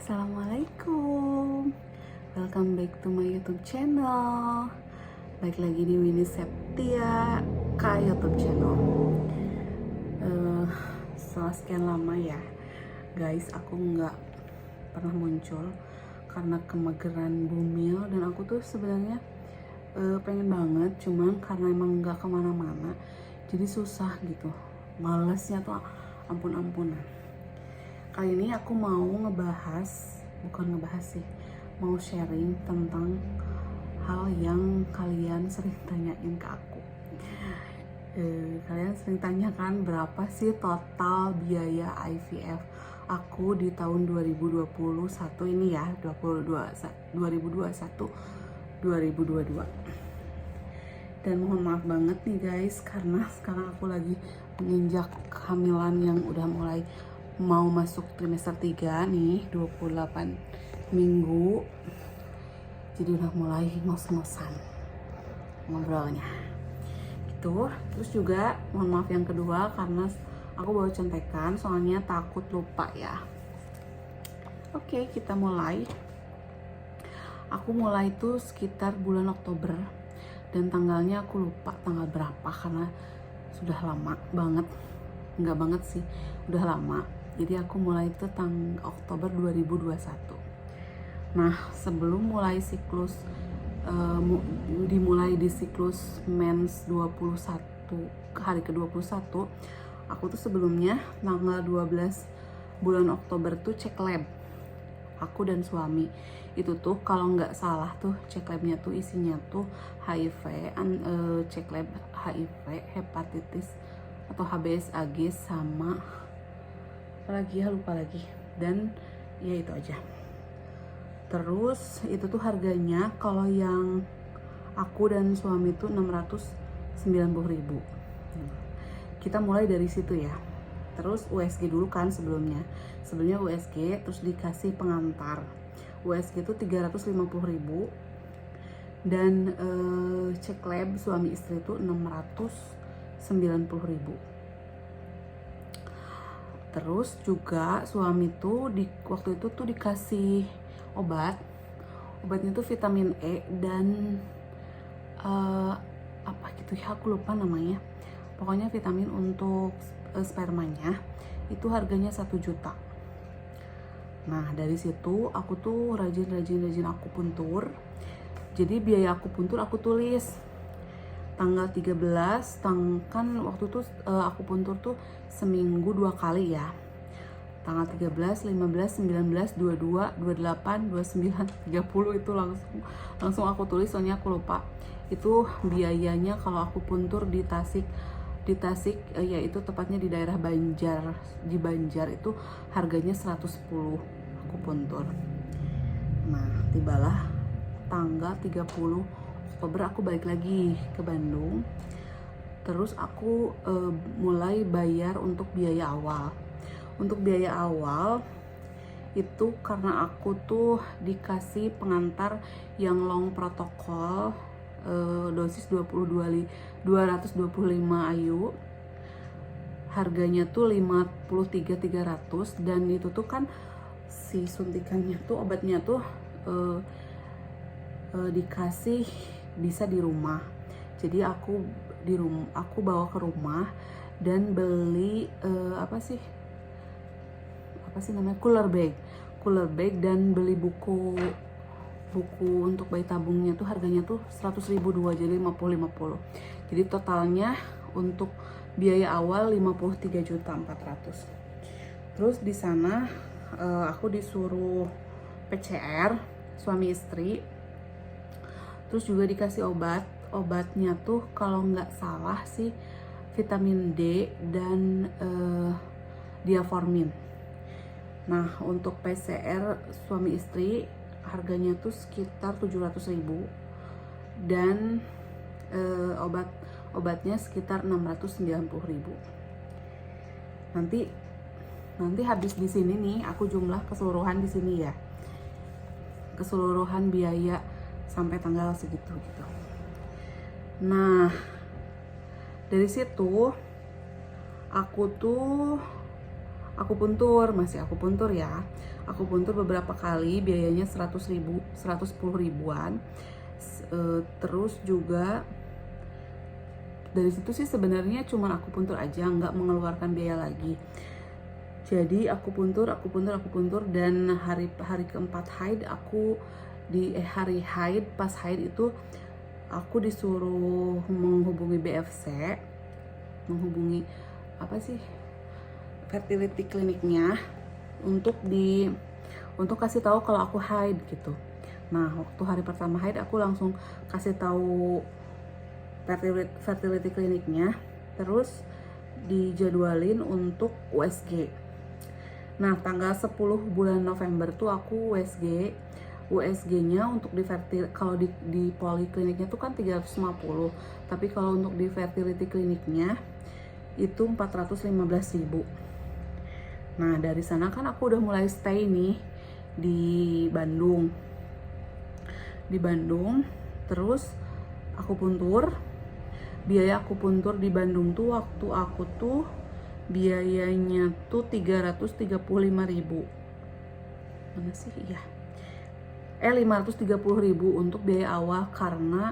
Assalamualaikum, welcome back to my YouTube channel. Baik lagi di Winnie Septia K YouTube channel. Setelah sekian lama ya guys, aku nggak pernah muncul karena kemegeran bumil, dan aku tuh sebenarnya pengen banget, cuman karena emang nggak kemana-mana jadi susah gitu, malesnya tuh ampun-ampunan. Kali ini aku mau bukan ngebahas sih, mau sharing tentang hal yang kalian sering tanyain ke aku. Kalian sering tanyakan berapa sih total biaya IVF aku di tahun 2021 ini ya, 2022. Dan mohon maaf banget nih guys, karena sekarang aku lagi menginjak kehamilan yang udah mulai mau masuk trimester 3 nih, 28 minggu. Jadi udah mulai ngos-ngosan ngobrolnya gitu. Terus juga mohon maaf yang kedua karena aku bawa contekan, soalnya takut lupa ya. Oke, kita mulai. Aku mulai tuh sekitar bulan Oktober, dan tanggalnya aku lupa tanggal berapa karena sudah lama banget. Enggak banget sih, udah lama. Jadi aku mulai itu Oktober 2021. Nah, sebelum mulai siklus dimulai di siklus mens 21 ke hari ke-21, aku tuh sebelumnya tanggal 12 bulan Oktober tuh cek lab. Aku dan suami itu tuh kalau nggak salah tuh cek labnya tuh isinya tuh HIV, cek lab HIV, hepatitis atau HBsAg sama apalagi ya, lupa lagi, dan ya itu aja. Terus itu tuh harganya kalau yang aku dan suami tuh 690.000. Kita mulai dari situ ya. Terus USG dulu kan sebelumnya USG, terus dikasih pengantar. USG itu 350.000, dan cek lab suami istri itu 690.000. Terus juga suami tuh waktu itu tuh dikasih obatnya tuh vitamin E dan apa gitu ya, aku lupa namanya. Pokoknya vitamin untuk spermanya itu harganya 1 juta. Nah, dari situ aku tuh rajin akupuntur. Jadi biaya akupuntur aku tulis tanggal 13, kan waktu itu akupuntur tuh seminggu 2 kali ya. Tanggal 13, 15, 19, 22, 28, 29, 30 itu langsung aku tulis, soalnya aku lupa. Itu biayanya kalau akupuntur di Tasik, yaitu tepatnya di daerah Banjar. Di Banjar itu harganya 110 akupuntur. Nah, tibalah tanggal 30 Oktober aku balik lagi ke Bandung. Terus aku mulai bayar untuk biaya awal. Untuk biaya awal itu karena aku tuh dikasih pengantar yang long protokol, dosis 225 IU. Harganya tuh 53.300, dan itu tuh kan si suntikannya tuh, obatnya tuh dikasih bisa di rumah. Jadi aku bawa ke rumah dan beli apa sih namanya, cooler bag, dan beli buku untuk bayi tabungnya tuh harganya tuh 100.000 dua, jadi 50. Jadi totalnya untuk biaya awal 53.400.000. Terus di sana aku disuruh PCR suami istri. Terus juga dikasih obatnya tuh kalau nggak salah sih vitamin D dan diaformin. Nah, untuk PCR suami istri harganya tuh sekitar 700.000, dan obatnya sekitar 690.000. Nanti habis di sini nih aku jumlah keseluruhan di sini ya. Keseluruhan biaya sampai tanggal segitu gitu. Nah, dari situ aku tuh masih akupuntur ya. Akupuntur beberapa kali, biayanya 100.000, 110 ribuan. Terus juga dari situ sih sebenarnya cuma akupuntur aja, nggak mengeluarkan biaya lagi. Jadi akupuntur dan hari keempat haid aku hari haid, pas haid itu aku disuruh menghubungi BFC, menghubungi apa sih, fertility kliniknya untuk kasih tahu kalau aku haid gitu. Nah, waktu hari pertama haid aku langsung kasih tahu fertility kliniknya, terus dijadwalin untuk USG. Nah, tanggal 10 bulan November tuh aku USG-nya untuk kalau di polikliniknya tuh kan 350, tapi kalau untuk di fertility kliniknya itu 415.000. Nah, dari sana kan aku udah mulai stay nih di Bandung. Terus akupuntur. Biaya akupuntur di Bandung tuh waktu aku tuh biayanya tuh 335.000. Mana sih? Iya. 530.000 untuk biaya awal karena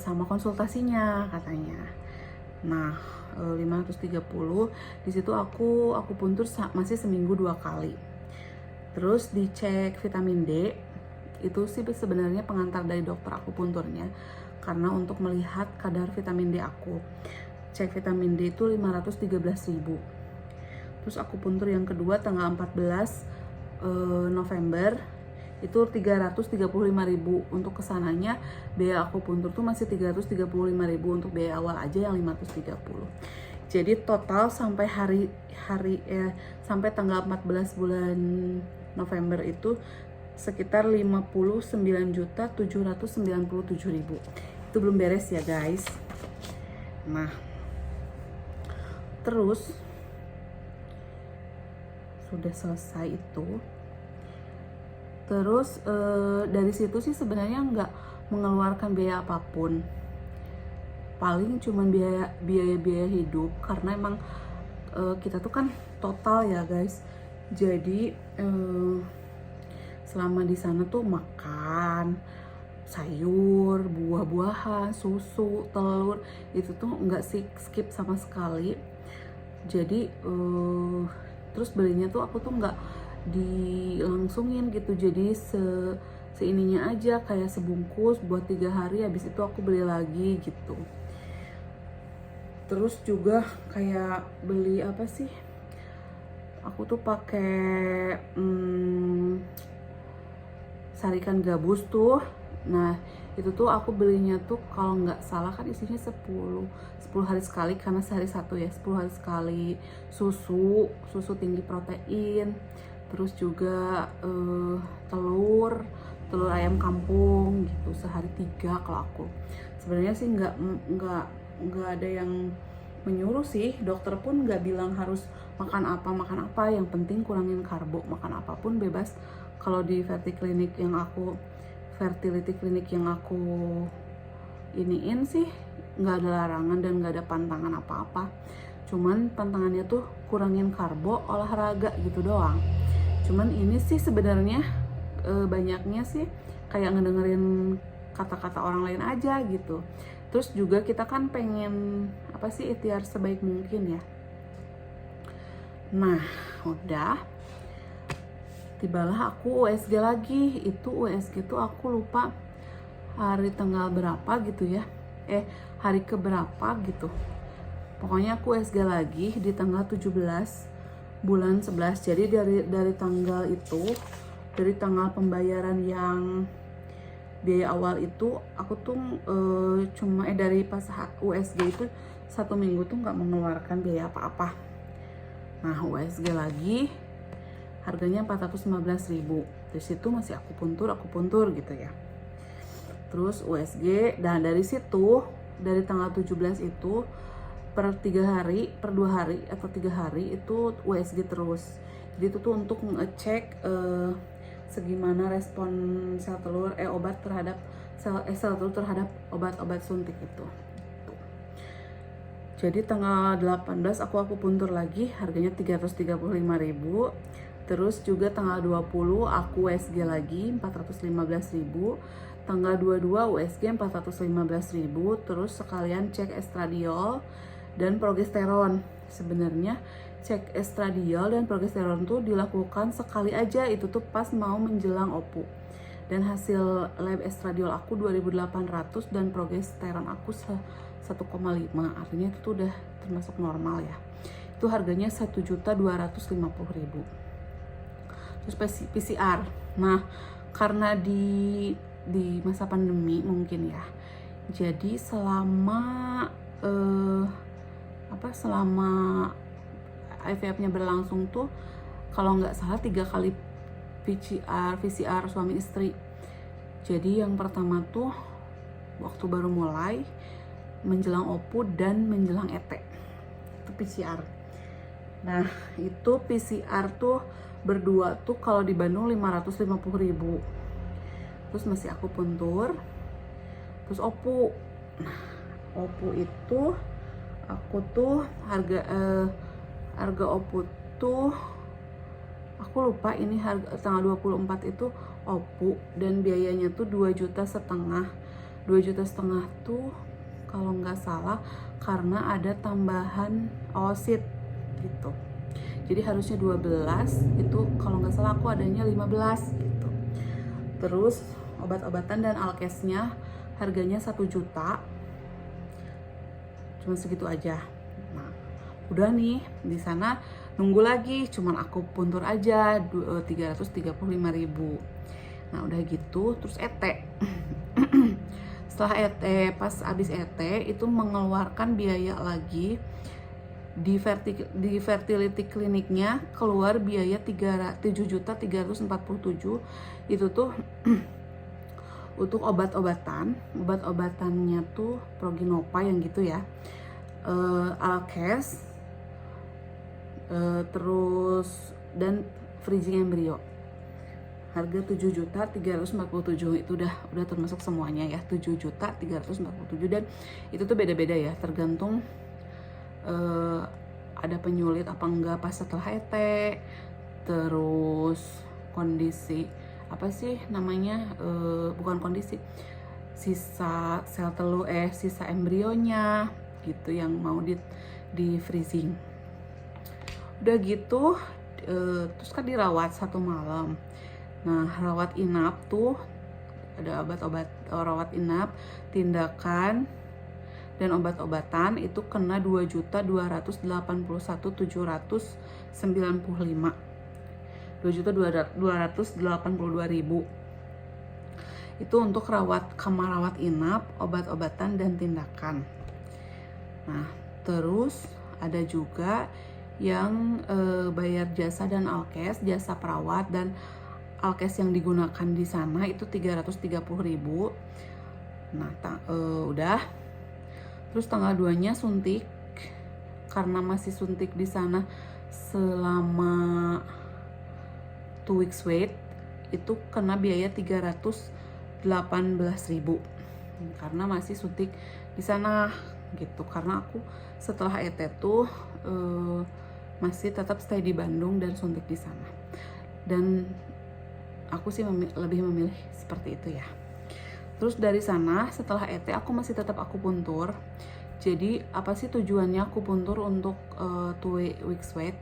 sama konsultasinya katanya. Nah, 530 di situ aku akupuntur masih seminggu 2 kali. Terus dicek vitamin D. Itu sih sebenarnya pengantar dari dokter akupunturnya, karena untuk melihat kadar vitamin D aku. Cek vitamin D itu 513.000. Terus akupuntur yang kedua tanggal 14 November itu 335.000 untuk kesananya. Biaya akupuntur tuh masih 335.000 untuk biaya awal aja yang 530. Jadi total sampai sampai tanggal 14 bulan November itu sekitar 59.797.000. Itu belum beres ya guys. Nah, terus sudah selesai itu. Terus dari situ sih sebenarnya nggak mengeluarkan biaya apapun. Paling cuman biaya hidup, karena emang kita tuh kan total ya guys. Jadi selama di sana tuh makan sayur, buah-buahan, susu, telur, itu tuh nggak skip sama sekali. Jadi terus belinya tuh aku tuh nggak dilangsungin gitu, jadi seininya aja, kayak sebungkus buat 3 hari, habis itu aku beli lagi gitu. Terus juga kayak beli apa sih, aku tuh pakai sarikan gabus tuh. Nah, itu tuh aku belinya tuh kalau nggak salah kan isinya 10 hari sekali, karena sehari satu ya, 10 hari sekali. Susu tinggi protein. Terus juga telur ayam kampung gitu, sehari 3 kalau aku. Sebenarnya sih nggak ada yang menyuruh sih, dokter pun nggak bilang harus makan apa, yang penting kurangin karbo, makan apapun bebas. Kalau di fertility klinik yang aku iniin sih nggak ada larangan dan nggak ada pantangan apa-apa. Cuman pantangannya tuh kurangin karbo, olahraga gitu doang. Cuman ini sih sebenarnya banyaknya sih kayak ngedengerin kata-kata orang lain aja gitu. Terus juga kita kan pengen apa sih, ikhtiar sebaik mungkin ya. Nah, udah tibalah aku USG lagi. Itu USG tuh aku lupa hari tanggal berapa gitu ya, hari keberapa gitu. Pokoknya aku USG lagi di tanggal 17 bulan 11. Jadi dari tanggal itu, dari tanggal pembayaran yang biaya awal itu, aku tuh cuma dari pas USG itu 1 minggu tuh nggak mengeluarkan biaya apa-apa. Nah, USG lagi harganya 415.000. Dari situ masih akupuntur gitu ya. Terus USG, dan dari situ dari tanggal 17 itu per 2 hari atau 3 hari itu USG terus. Jadi itu tuh untuk ngecek segimana respon sel telur sel telur terhadap obat-obat suntik itu. Jadi tanggal 18 aku akupuntur lagi, harganya 335.000. Terus juga tanggal 20 aku USG lagi 415.000. Tanggal 22 USG 415.000. Terus sekalian cek estradiol dan progesteron. Sebenarnya cek estradiol dan progesteron tuh dilakukan sekali aja, itu tuh pas mau menjelang OPU. Dan hasil lab estradiol aku 2.800 dan progesteron aku 1,5, artinya itu tuh udah termasuk normal ya. Itu harganya 1.250.000. Terus PCR. Nah, karena di masa pandemi mungkin ya. Jadi selama selama IVF-nya berlangsung tuh kalau nggak salah 3 kali PCR suami istri. Jadi yang pertama tuh waktu baru mulai, menjelang OPU dan menjelang ET, itu PCR. Nah itu PCR tuh berdua tuh kalau di Bandung 550.000. Terus masih akupuntur, terus OPU. Nah OPU itu aku tuh harga OPU tuh aku lupa, ini harga tanggal 24 itu OPU dan biayanya tuh 2,5 juta. 2,5 juta tuh kalau nggak salah karena ada tambahan oosit gitu. Jadi harusnya 12, itu kalau nggak salah aku adanya 15 gitu. Terus obat-obatan dan alkesnya harganya 1 juta. Cuma segitu aja. Nah, udah nih di sana nunggu lagi, cuman aku puntur aja 335.000. Nah udah gitu terus ET. Setelah ET, pas abis ET itu mengeluarkan biaya lagi di fertility kliniknya, keluar biaya 7.347.000. Itu tuh untuk obat-obatannya tuh Proginopa yang gitu ya, Alkes, terus dan freezing embrio. Harga 7.347.000 itu udah termasuk semuanya ya, 7.347.000. Dan itu tuh beda-beda ya, tergantung ada penyulit apa enggak pas setelah ET, terus kondisi apa sih namanya, bukan kondisi, sisa sel telur sisa embrionya gitu yang mau di freezing. Udah gitu terus kan dirawat 1 malam. Nah rawat inap tuh ada rawat inap, tindakan dan obat-obatan itu kena 2.281.795. 2.282.000 itu untuk kamar rawat inap, obat-obatan dan tindakan. Nah terus ada juga yang bayar jasa dan alkes, jasa perawat dan alkes yang digunakan di sana itu 330.000. Nah udah. Terus tanggal 2-nya suntik, karena masih suntik di sana selama 2 weeks wait, itu kena biaya 318.000 karena masih suntik di sana gitu. Karena aku setelah ET tuh masih tetap stay di Bandung dan suntik di sana, dan aku sih lebih memilih seperti itu ya. Terus dari sana setelah ET aku masih tetap akupuntur. Jadi apa sih tujuannya akupuntur untuk 2 weeks wait?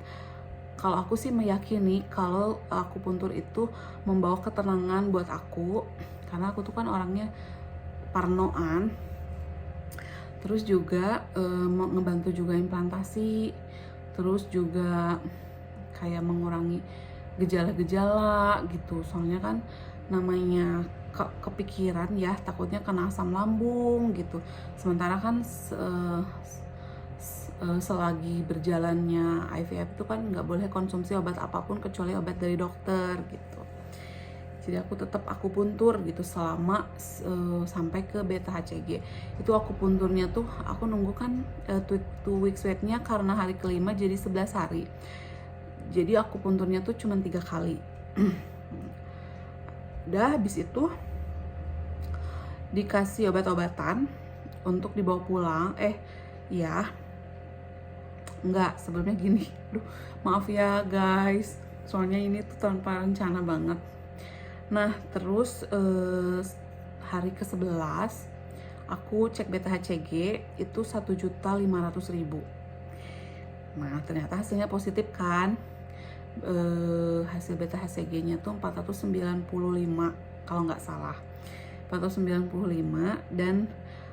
Kalau aku sih meyakini kalau akupuntur itu membawa ketenangan buat aku, karena aku tuh kan orangnya parnoan. Terus juga ngebantu juga implantasi, terus juga kayak mengurangi gejala-gejala gitu. Soalnya kan namanya kepikiran ya, takutnya kena asam lambung gitu. Sementara kan selagi berjalannya IVF itu kan nggak boleh konsumsi obat apapun kecuali obat dari dokter gitu. Jadi aku tetap akupuntur gitu selama sampai ke beta HCG. Itu akupunturnya tuh aku nunggu kan 2 weeks wait-nya karena hari kelima jadi 11 hari. Jadi akupunturnya tuh cuma 3 kali. Udah habis itu dikasih obat-obatan untuk dibawa pulang. Enggak, sebelumnya gini. Aduh, maaf ya guys, soalnya ini tuh tanpa rencana banget. Nah, terus hari ke-11 aku cek beta HCG itu 1.500.000. Nah, ternyata hasilnya positif kan. Hasil beta HCG-nya tuh 495 kalau nggak salah. 495, dan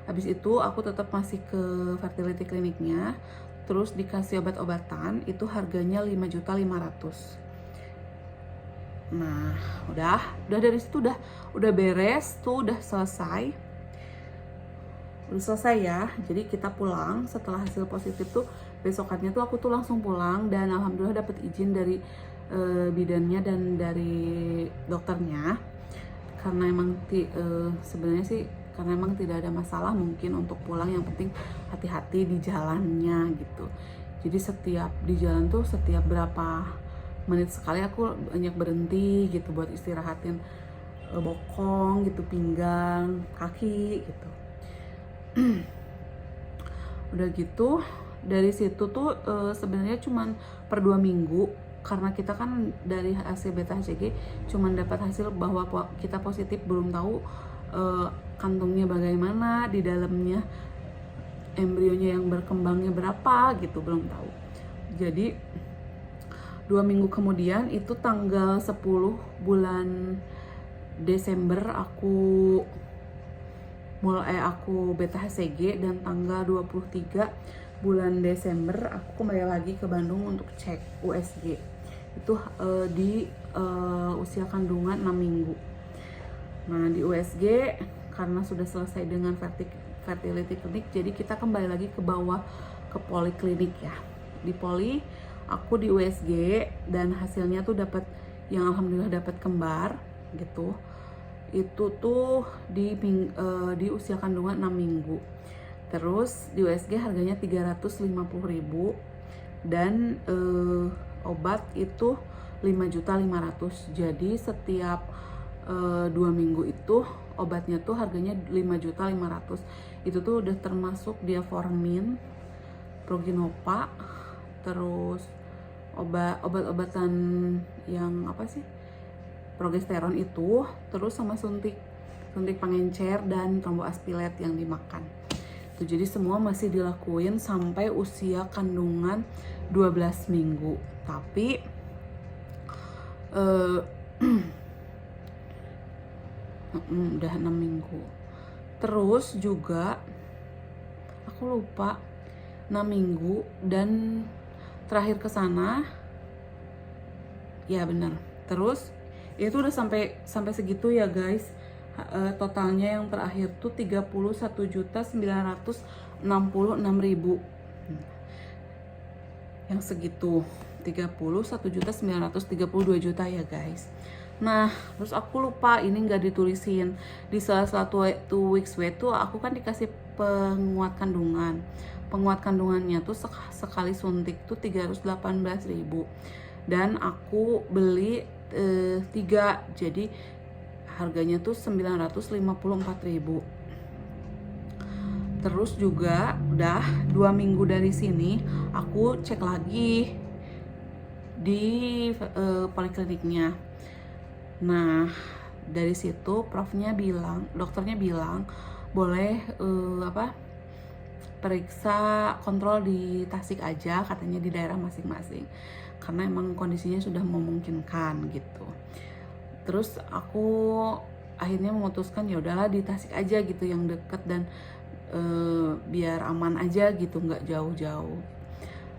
habis itu aku tetap masih ke fertility kliniknya, terus dikasih obat-obatan, itu harganya 5.500.000. Nah, udah dari situ udah beres tuh, udah selesai ya. Jadi kita pulang setelah hasil positif tuh, besokannya tuh aku tuh langsung pulang, dan alhamdulillah dapet izin dari bidannya dan dari dokternya, karena emang sebenarnya sih karena emang tidak ada masalah mungkin untuk pulang, yang penting hati-hati di jalannya gitu. Jadi setiap di jalan tuh setiap berapa menit sekali aku banyak berhenti gitu buat istirahatin bokong gitu, pinggang, kaki gitu. Udah gitu dari situ tuh sebenarnya cuman per 2 minggu, karena kita kan dari hasil beta HCG cuman dapat hasil bahwa kita positif, belum tahu kantungnya bagaimana, di dalamnya embrionya yang berkembangnya berapa gitu, belum tahu. Jadi 2 minggu kemudian, itu tanggal 10 bulan Desember aku beta HCG, dan tanggal 23 bulan Desember aku kembali lagi ke Bandung untuk cek USG. Itu di usia kandungan 6 minggu. Nah, di USG karena sudah selesai dengan fertility clinic, jadi kita kembali lagi ke bawah ke poliklinik ya. Di poli aku di USG, dan hasilnya tuh dapat, yang alhamdulillah dapat kembar gitu. Itu tuh di usia kandungan 6 minggu. Terus di USG harganya 350.000, dan obat itu 5.500.000. Jadi setiap 2 minggu itu obatnya tuh harganya 5.500.000. Itu tuh udah termasuk diaformin, Proginova, terus obat-obatan yang apa sih, progesteron itu, terus sama suntik pengencer dan tromboaspilat yang dimakan. Tuh, jadi semua masih dilakuin sampai usia kandungan 12 minggu. Tapi udah 6 minggu. Terus juga aku lupa 6 minggu, dan terakhir ke sana ya benar. Terus itu udah sampai segitu ya guys. Totalnya yang terakhir tuh 31.966.000. Yang segitu 31.932 juta ya guys. Nah, terus aku lupa, ini nggak ditulisin di salah satu 2 weeks way tuh aku kan dikasih penguat kandungan. Penguat kandungannya tuh sekali suntik tuh 318.000, dan aku beli 3, jadi harganya tuh 954.000. Terus juga udah 2 minggu dari sini aku cek lagi di polikliniknya. Nah, dari situ dokternya bilang boleh periksa kontrol di Tasik aja, katanya di daerah masing-masing, karena emang kondisinya sudah memungkinkan gitu. Terus aku akhirnya memutuskan ya udahlah di Tasik aja gitu, yang deket, dan biar aman aja gitu, nggak jauh-jauh.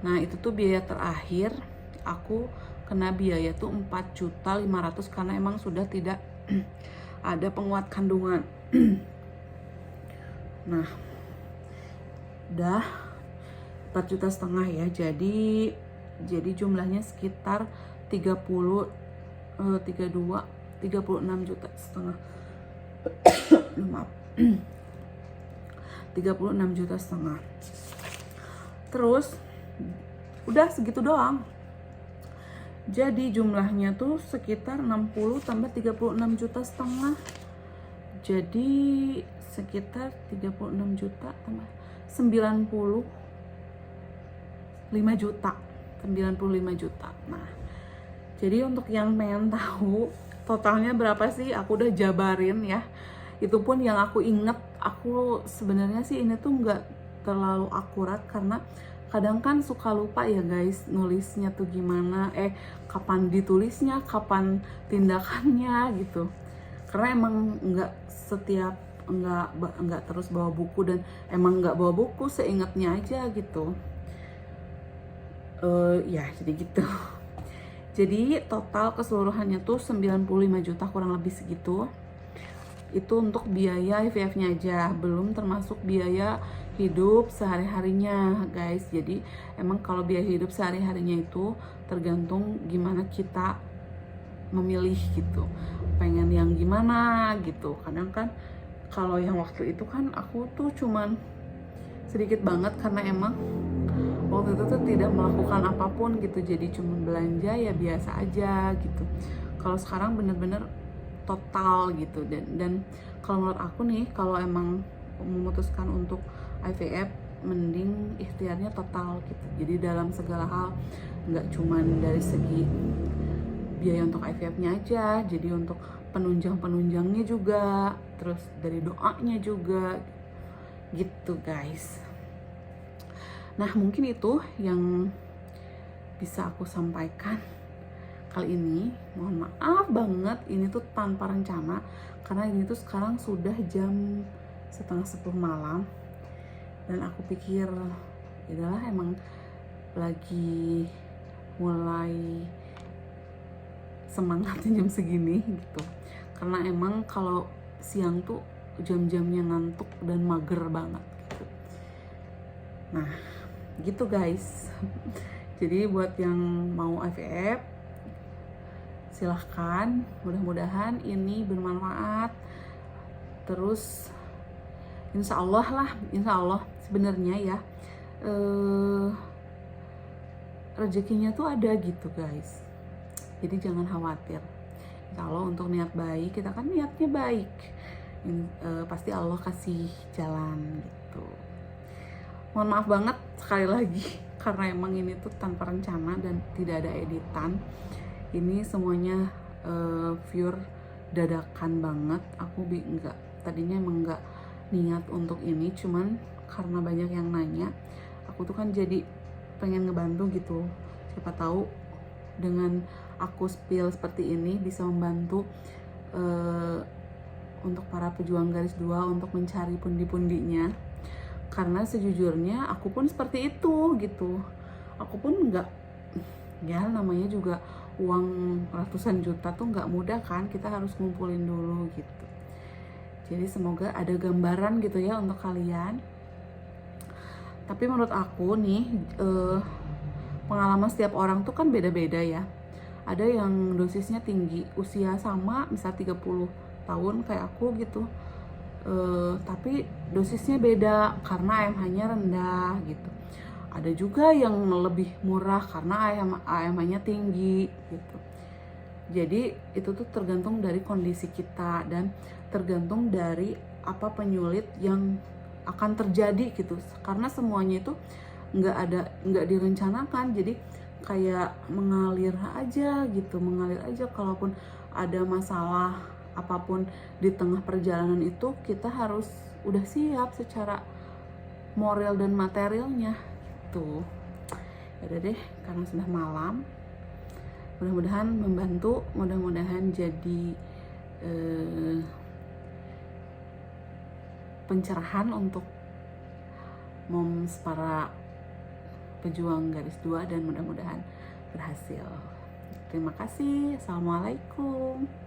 Nah, itu tuh biaya terakhir aku kena biaya tuh 4.500.000, karena emang sudah tidak ada penguat kandungan. Nah, udah 4,5 juta ya, jadi jumlahnya sekitar 36 juta setengah. Maaf. 36 juta setengah. Terus udah segitu doang. Jadi jumlahnya tuh sekitar 60 tambah 36 juta setengah. Jadi sekitar 36 juta tambah 90 juta, 95 juta. Nah, jadi untuk yang pengen tahu totalnya berapa sih, aku udah jabarin ya. Itu pun yang aku inget, aku sebenarnya sih ini tuh nggak terlalu akurat karena kadang kan suka lupa ya guys nulisnya tuh gimana, kapan ditulisnya, kapan tindakannya gitu. Karena emang nggak setiap nggak terus bawa buku, dan emang nggak bawa buku seingatnya aja gitu. Ya jadi gitu. Jadi total keseluruhannya tuh 95 juta kurang lebih segitu. Itu untuk biaya IVF-nya aja, belum termasuk biaya hidup sehari-harinya guys. Jadi emang kalau biaya hidup sehari-harinya itu tergantung gimana kita memilih gitu, pengen yang gimana gitu. Kadang kan kalau yang waktu itu kan aku tuh cuman sedikit banget karena emang waktu itu tuh tidak melakukan apapun gitu, jadi cuma belanja ya biasa aja gitu. Kalau sekarang bener-bener total gitu, dan kalau menurut aku nih, kalau emang memutuskan untuk IVF mending ikhtiarnya total gitu. Jadi dalam segala hal, nggak cuman dari segi biaya untuk IVF-nya aja, jadi untuk penunjangnya juga, terus dari doanya juga gitu guys. Nah, mungkin itu yang bisa aku sampaikan kali ini. Mohon maaf banget, ini tuh tanpa rencana, karena ini tuh sekarang sudah jam 9:30 malam. Dan aku pikir, yaudahlah emang lagi mulai semangatnya jam segini gitu. Karena emang kalau siang tuh jam-jamnya ngantuk dan mager banget gitu. Nah, gitu guys. Jadi buat yang mau IVF silahkan, mudah-mudahan ini bermanfaat. Terus insya Allah sebenarnya ya rezekinya tuh ada gitu guys. Jadi jangan khawatir, insya Allah untuk niat baik, kita kan niatnya baik, pasti Allah kasih jalan gitu. Mohon maaf banget sekali lagi karena emang ini tuh tanpa rencana dan tidak ada editan. Ini semuanya pure dadakan banget. Aku tadinya emang nggak niat untuk ini, cuman karena banyak yang nanya, aku tuh kan jadi pengen ngebantu gitu. Siapa tahu dengan aku spill seperti ini bisa membantu untuk para pejuang garis 2 untuk mencari pundi-pundinya. Karena sejujurnya aku pun seperti itu gitu. Aku pun nggak, ya namanya juga uang ratusan juta tuh nggak mudah kan, kita harus ngumpulin dulu gitu. Jadi semoga ada gambaran gitu ya untuk kalian. Tapi menurut aku nih, pengalaman setiap orang tuh kan beda-beda ya. Ada yang dosisnya tinggi, usia sama, misal 30 tahun kayak aku gitu. Tapi dosisnya beda karena AMH-nya rendah gitu. Ada juga yang lebih murah karena AMH-nya tinggi gitu. Jadi itu tuh tergantung dari kondisi kita dan tergantung dari apa penyulit yang akan terjadi gitu. Karena semuanya itu nggak direncanakan, jadi kayak mengalir aja gitu, kalaupun ada masalah apapun di tengah perjalanan itu, kita harus udah siap secara moral dan materialnya gitu. Yaudah deh, karena sudah malam, mudah-mudahan membantu, mudah-mudahan jadi pencerahan untuk moms para pejuang garis 2, dan mudah-mudahan berhasil. Terima kasih. Assalamualaikum.